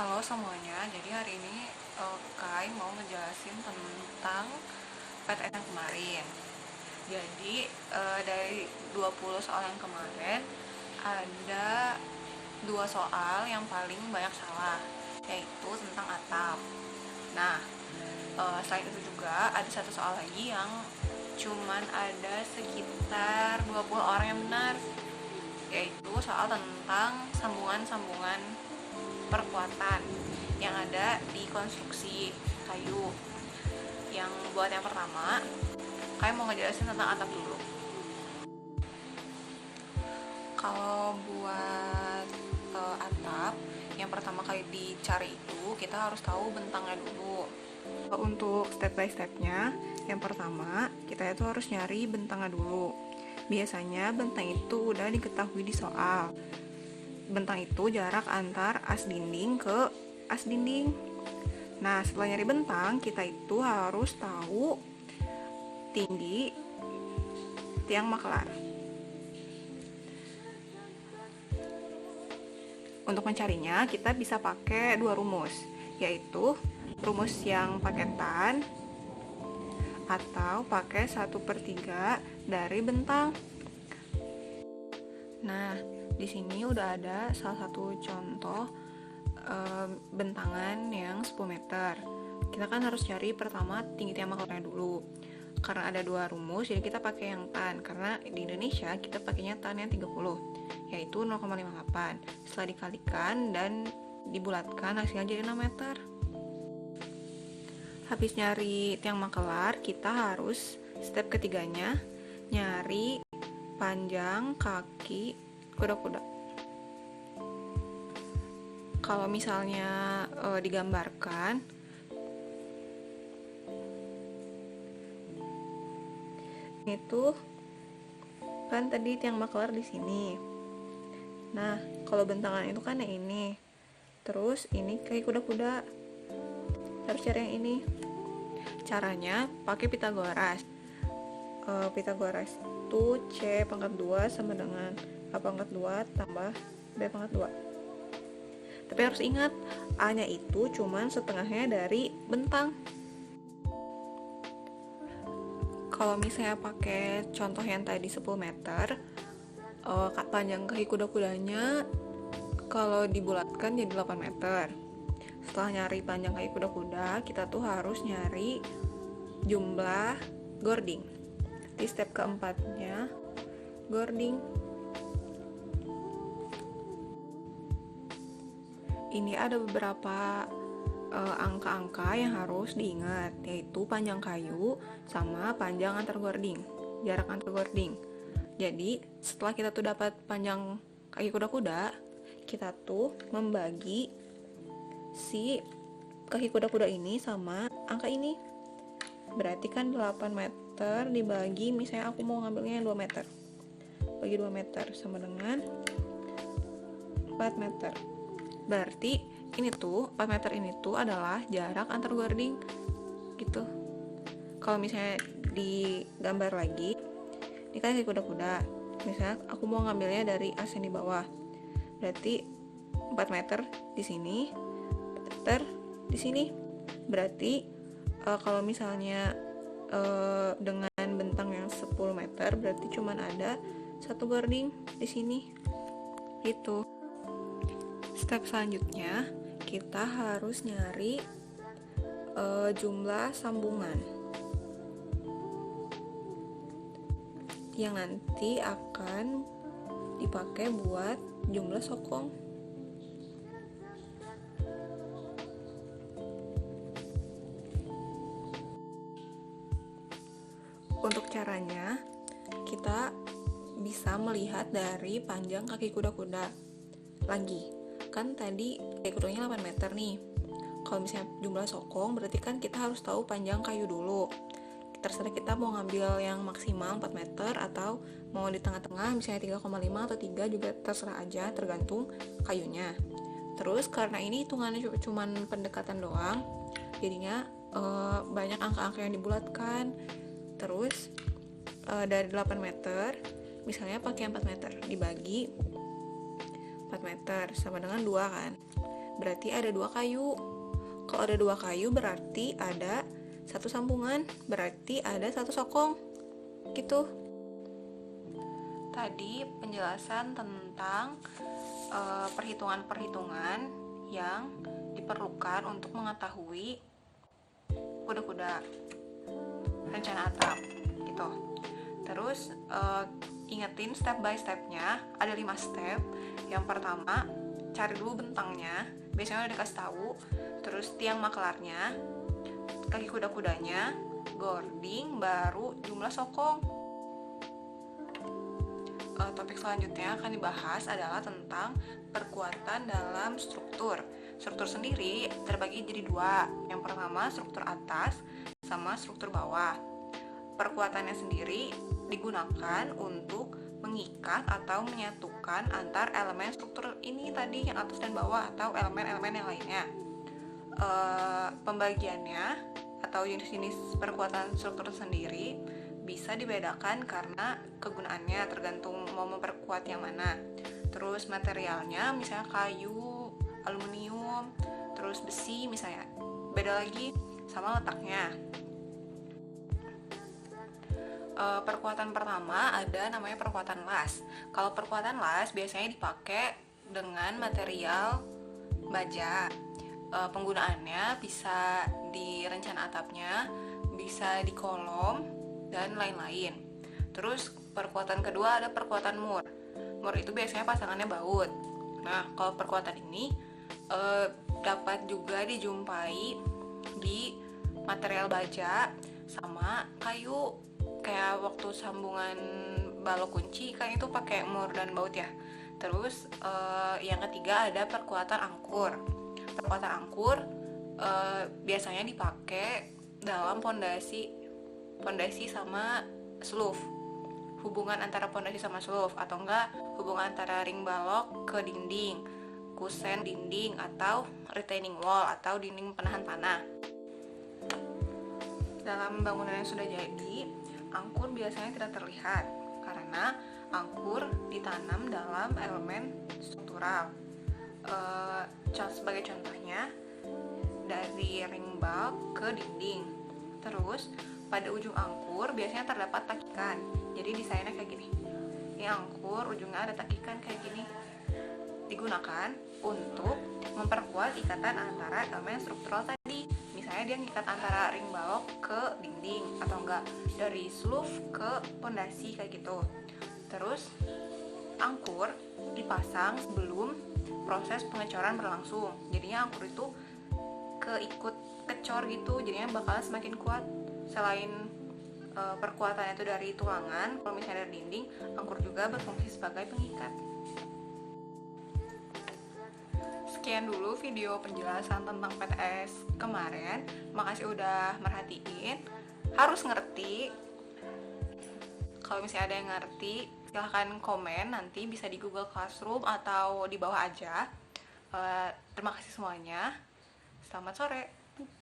Halo semuanya, jadi hari ini Kai mau ngejelasin tentang PTN yang kemarin. Jadi dari 20 soal yang kemarin ada dua soal yang paling banyak salah, yaitu tentang atap. Nah, selain itu juga ada satu soal lagi yang cuman ada sekitar 20 orang yang benar, yaitu soal tentang sambungan-sambungan perkuatan yang ada di konstruksi kayu. Yang buat yang pertama, kayak mau ngejelasin tentang atap dulu. Kalau buat atap, yang pertama kali dicari itu kita harus tahu bentangnya dulu. Untuk step by stepnya, yang pertama kita itu harus nyari bentangnya dulu. Biasanya bentang itu udah diketahui di soal. Bentang itu jarak antar as dinding ke as dinding. Nah, setelah nyari bentang, kita itu harus tahu tinggi tiang makelar. Untuk mencarinya, kita bisa pakai dua rumus, yaitu rumus yang paketan atau pakai 1/3 dari bentang. Nah, di sini udah ada salah satu contoh bentangan yang 10 meter. Kita kan harus cari pertama tinggi tiang makelarnya dulu. Karena ada dua rumus, jadi kita pakai yang tan. Karena di Indonesia kita pakainya tan yang 30, yaitu 0,58. Setelah dikalikan dan dibulatkan, hasilnya jadi 6 meter. Habis nyari tiang makelar, kita harus step ketiganya nyari panjang kaki kuda-kuda. Kalau misalnya digambarkan, itu kan tadi tiang makelar di sini. Nah, kalau bentangan itu kan yang ini. Terus ini kayak kuda-kuda. Harus cari yang ini. Caranya pakai Pitagoras. Pitagoras itu C pangkat 2 sama dengan A pangkat 2 tambah B pangkat 2. Tapi harus ingat, A-nya itu cuman setengahnya dari bentang. Kalau misalnya pakai contoh yang tadi 10 meter, panjang kaki kuda-kudanya kalau dibulatkan jadi 8 meter. Setelah nyari panjang kaki kuda-kuda, kita tuh harus nyari jumlah gording. Di step keempatnya, gording. Ini ada beberapa angka-angka yang harus diingat, yaitu panjang kayu sama panjang antar gording, jarak antar gording. Jadi setelah kita tuh dapat panjang kaki kuda-kuda, kita tuh membagi si kaki kuda-kuda ini sama angka ini. Berarti kan 8 meter dibagi, misalnya aku mau ngambilnya 2 meter, bagi 2 meter sama dengan 4 meter. Berarti ini tuh 4 meter ini tuh adalah jarak antar gording gitu. Kalau misalnya digambar lagi, ini kan kayak kuda-kuda. Misalnya aku mau ngambilnya dari as yang di bawah. Berarti 4 meter di sini, 4 meter di sini. Berarti kalau misalnya dengan bentang yang 10 meter, berarti cuman ada satu gording di sini. Gitu. Step selanjutnya, kita harus nyari jumlah sambungan yang nanti akan dipakai buat jumlah sokong. Untuk caranya, kita bisa melihat dari panjang kaki kuda-kuda. Lagi, kan tadi kaki kudanya 8 meter nih. Kalau misalnya jumlah sokong, berarti kan kita harus tahu panjang kayu dulu. Terserah kita mau ngambil yang maksimal 4 meter atau mau di tengah-tengah, misalnya 3,5 atau 3 juga terserah aja, tergantung kayunya. Terus karena ini hitungannya cuma pendekatan doang, jadinya banyak angka-angka yang dibulatkan. Terus dari 8 meter, misalnya pakai 4 meter dibagi 4 meter sama dengan 2 kan. berarti ada 2 kayu. Kalau ada 2 kayu berarti ada 1 sambungan, berarti ada 1 sokong. Gitu. Tadi penjelasan tentang perhitungan-perhitungan yang diperlukan untuk mengetahui kuda-kuda rencana atap gitu. Terus ingetin step by stepnya, ada 5 step. Yang pertama, cari dulu bentangnya, biasanya udah dikasih tahu. Terus tiang maklarnya, kaki kuda-kudanya, gording, baru jumlah sokong. Topik selanjutnya akan dibahas adalah tentang perkuatan dalam struktur. Struktur sendiri terbagi jadi 2. Yang pertama struktur atas sama struktur bawah. Perkuatannya sendiri digunakan untuk mengikat atau menyatukan antar elemen struktur ini tadi, yang atas dan bawah, atau elemen-elemen yang lainnya. Pembagiannya atau jenis-jenis perkuatan struktur sendiri bisa dibedakan karena kegunaannya, tergantung mau memperkuat yang mana. Terus materialnya misalnya kayu, aluminium, terus besi misalnya, beda lagi sama letaknya. Perkuatan pertama ada namanya perkuatan las. Kalau perkuatan las biasanya dipakai dengan material baja. Penggunaannya bisa di rencana atapnya, bisa di kolom, dan lain-lain. Terus perkuatan kedua ada perkuatan mur. Mur itu biasanya pasangannya baut. Nah, kalau perkuatan ini dapat juga dijumpai di material baja sama kayu. Kayak waktu sambungan balok kunci kan itu pakai mur dan baut ya. Terus yang ketiga ada perkuatan angkur. Perkuatan angkur biasanya dipakai dalam pondasi sama sloof, hubungan antara pondasi sama sloof, atau enggak hubungan antara ring balok ke dinding, kusen dinding, atau retaining wall atau dinding penahan tanah. Dalam bangunan yang sudah jadi, angkur biasanya tidak terlihat karena angkur ditanam dalam elemen struktural. Sebagai contohnya dari ring bulk ke dinding. Terus pada ujung angkur biasanya terdapat takikan. Jadi desainnya kayak gini. Ini angkur, ujungnya ada takikan kayak gini. Digunakan untuk memperkuat ikatan antara elemen struktural tadi. Misalnya dia ngikat antara ring balok ke dinding, atau enggak dari sloof ke pondasi kayak gitu. Terus angkur dipasang sebelum proses pengecoran berlangsung. Jadinya angkur itu keikut kecor gitu, jadinya bakalan semakin kuat. Selain perkuatannya itu dari tulangan, kalau misalnya dari dinding, angkur juga berfungsi sebagai pengikat. Sekian dulu video penjelasan tentang PTS kemarin. Makasih udah merhatiin. Harus ngerti. Kalau misalnya ada yang ngerti, silahkan komen, nanti bisa di Google Classroom atau di bawah aja. Terima kasih semuanya. Selamat sore.